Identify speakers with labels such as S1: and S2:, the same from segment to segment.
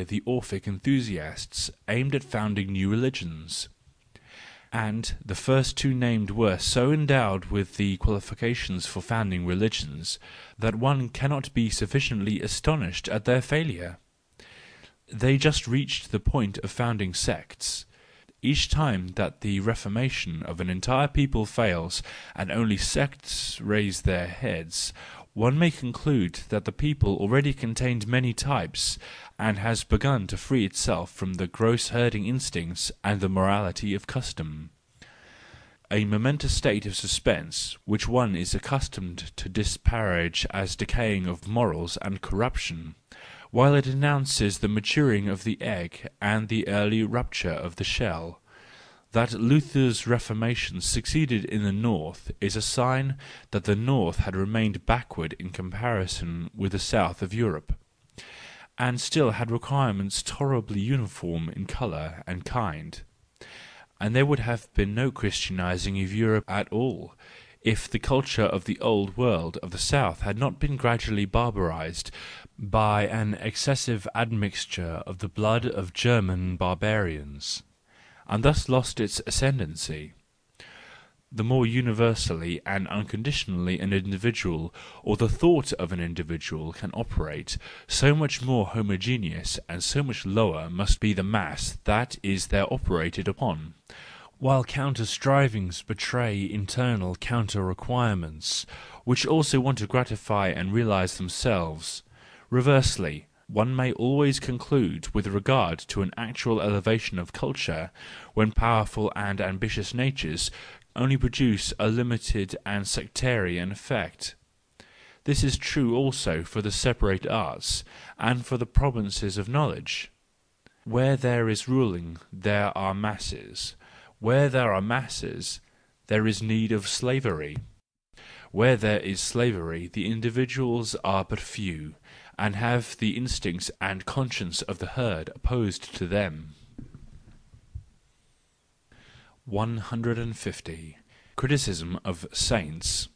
S1: the Orphic enthusiasts aimed at founding new religions. And the first two named were so endowed with the qualifications for founding religions that one cannot be sufficiently astonished at their failure. They just reached the point of founding sects. Each time that the reformation of an entire people fails and only sects raise their heads, one may conclude that the people already contained many types and has begun to free itself from the gross herding instincts and the morality of custom. A momentous state of suspense, which one is accustomed to disparage as decaying of morals and corruption, while it announces the maturing of the egg and the early rupture of the shell. That Luther's Reformation succeeded in the North is a sign that the North had remained backward in comparison with the South of Europe, and still had requirements tolerably uniform in colour and kind. And there would have been no Christianizing of Europe at all, if the culture of the old world of the South had not been gradually barbarized by an excessive admixture of the blood of German barbarians, and thus lost its ascendancy. The more universally and unconditionally an individual, or the thought of an individual, can operate, so much more homogeneous and so much lower must be the mass that is there operated upon, while counter-strivings betray internal counter-requirements, which also want to gratify and realise themselves. Reversely, one may always conclude with regard to an actual elevation of culture, when powerful and ambitious natures only produce a limited and sectarian effect. This is true also for the separate arts, and for the provinces of knowledge. Where there is ruling, there are masses. Where there are masses, there is need of slavery. Where there is slavery, the individuals are but few, and have the instincts and conscience of the herd opposed to them. 150. Criticism of Saints.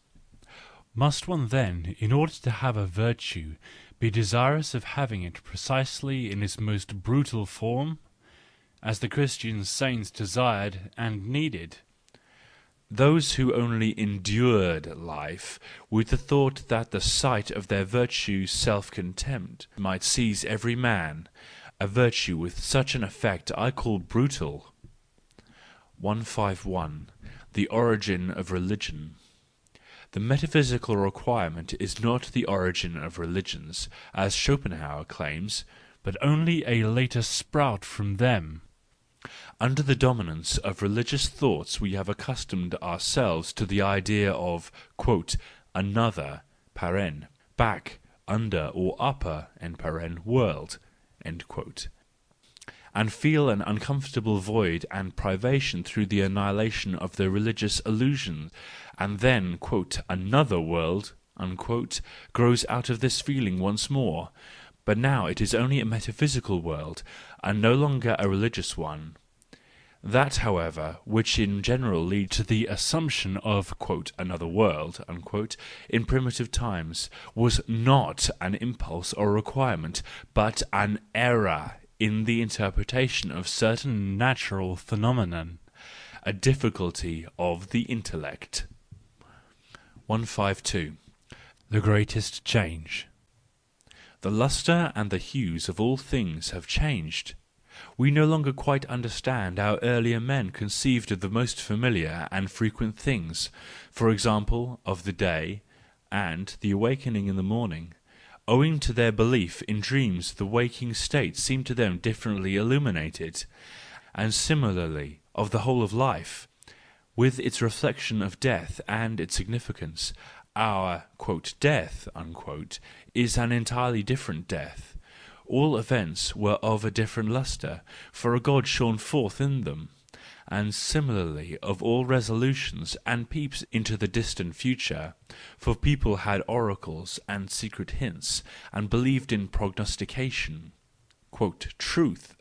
S1: Must one then, in order to have a virtue, be desirous of having it precisely in its most brutal form, as the Christian saints desired and needed? Those who only endured life with the thought that the sight of their virtue self-contempt might seize every man, a virtue with such an effect I call brutal. 151. The origin of religion. The metaphysical requirement is not the origin of religions, as Schopenhauer claims, but only a later sprout from them. Under the dominance of religious thoughts we have accustomed ourselves to the idea of "another" (back, under or upper) world, and feel an uncomfortable void and privation through the annihilation of the religious illusion, and then "another world" grows out of this feeling once more. But now it is only a metaphysical world, and no longer a religious one. That, however, which in general leads to the assumption of "another world" in primitive times, was not an impulse or requirement, but an error in the interpretation of certain natural phenomena, a difficulty of the intellect. 152. The greatest change. The lustre and the hues of all things have changed. We no longer quite understand how earlier men conceived of the most familiar and frequent things, for example, of the day, and the awakening in the morning. Owing to their belief in dreams, the waking state seemed to them differently illuminated, and similarly of the whole of life, with its reflection of death and its significance. Our "death" is an entirely different death. All events were of a different lustre, for a God shone forth in them, and similarly of all resolutions and peeps into the distant future, for people had oracles and secret hints, and believed in prognostication. "Truth"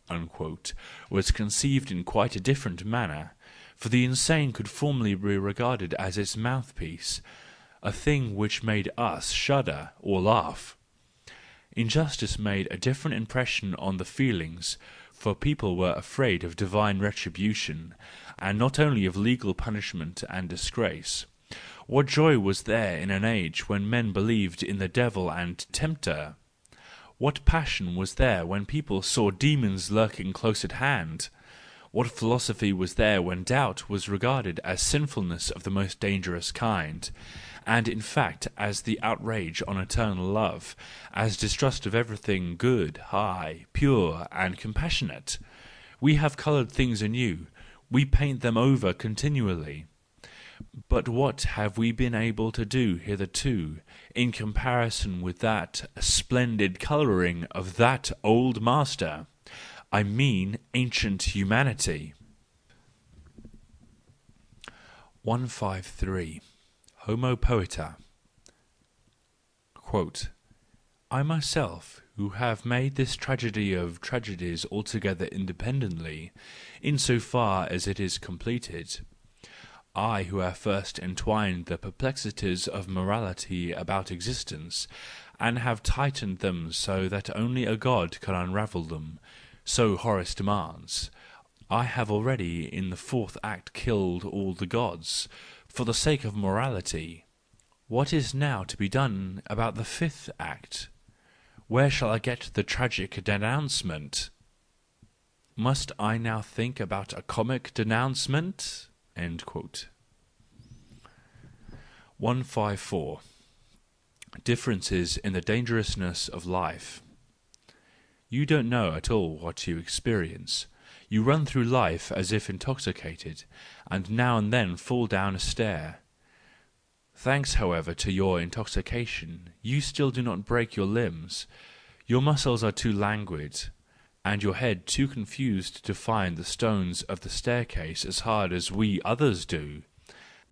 S1: was conceived in quite a different manner, for the insane could formerly be regarded as its mouthpiece, a thing which made us shudder or laugh. Injustice made a different impression on the feelings, for people were afraid of divine retribution, and not only of legal punishment and disgrace. What joy was there in an age when men believed in the devil and tempter? What passion was there when people saw demons lurking close at hand? What philosophy was there when doubt was regarded as sinfulness of the most dangerous kind, and in fact as the outrage on eternal love, as distrust of everything good, high, pure, and compassionate? We have coloured things anew, we paint them over continually. But what have we been able to do hitherto, in comparison with that splendid colouring of that old master? I mean ancient humanity. 153. Homo Poeta. Quote, I myself, who have made this tragedy of tragedies altogether independently, in so far as it is completed, I who have first entwined the perplexities of morality about existence, and have tightened them so that only a god can unravel them, so Horace demands, I have already in the fourth act killed all the gods, for the sake of morality. What is now to be done about the fifth act? Where shall I get the tragic denouncement? Must I now think about a comic denouncement? 154. Differences in the dangerousness of life. You don't know at all what you experience. You run through life as if intoxicated, and now and then fall down a stair. Thanks, however, to your intoxication, you still do not break your limbs. Your muscles are too languid, and your head too confused to find the stones of the staircase as hard as we others do.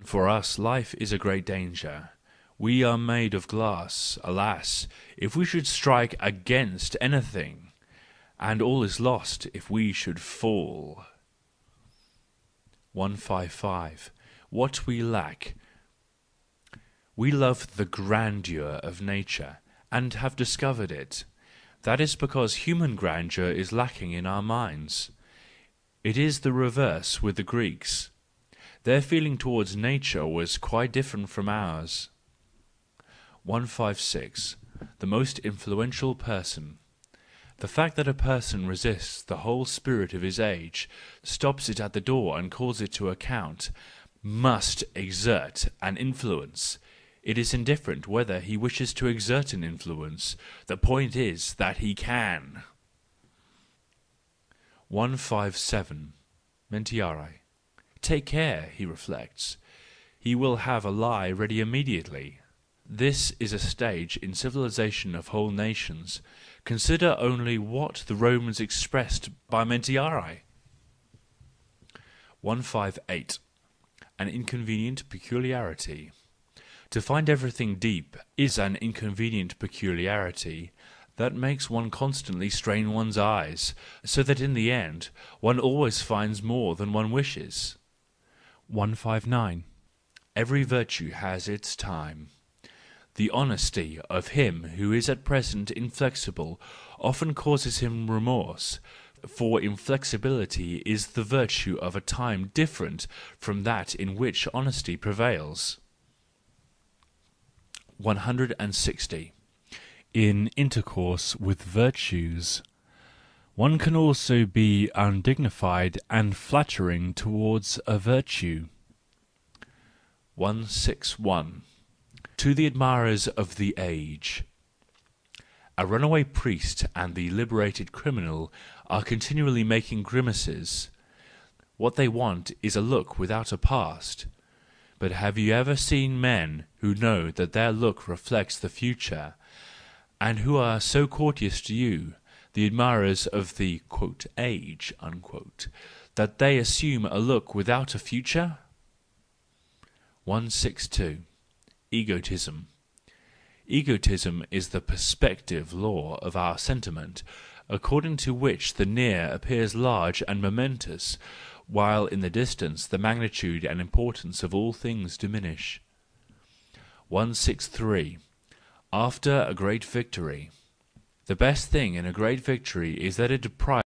S1: For us life is a great danger. We are made of glass, alas, if we should strike against anything, and all is lost if we should fall. 155. What we lack. We love the grandeur of nature, and have discovered it. That is because human grandeur is lacking in our minds. It is the reverse with the Greeks. Their feeling towards nature was quite different from ours. 156. The most influential person. The fact that a person resists the whole spirit of his age, stops it at the door and calls it to account, must exert an influence. It is indifferent whether he wishes to exert an influence. The point is that he can. 157. Mentiare. Take care, he reflects. He will have a lie ready immediately. This is a stage in civilization of whole nations. Consider only what the Romans expressed by mentiare. 158. An inconvenient peculiarity. To find everything deep is an inconvenient peculiarity that makes one constantly strain one's eyes, so that in the end one always finds more than one wishes. 159. Every virtue has its time. The honesty of him who is at present inflexible often causes him remorse, for inflexibility is the virtue of a time different from that in which honesty prevails. 160. In intercourse with virtues, one can also be undignified and flattering towards a virtue. 161. To the admirers of the age. A runaway priest and the liberated criminal are continually making grimaces. What they want is a look without a past. But have you ever seen men who know that their look reflects the future, and who are so courteous to you, the admirers of the "age," that they assume a look without a future? 162. Egotism. Egotism is the perspective law of our sentiment, according to which the near appears large and momentous, while in the distance the magnitude and importance of all things diminish. 163. After a great victory. The best thing in a great victory is that it deprives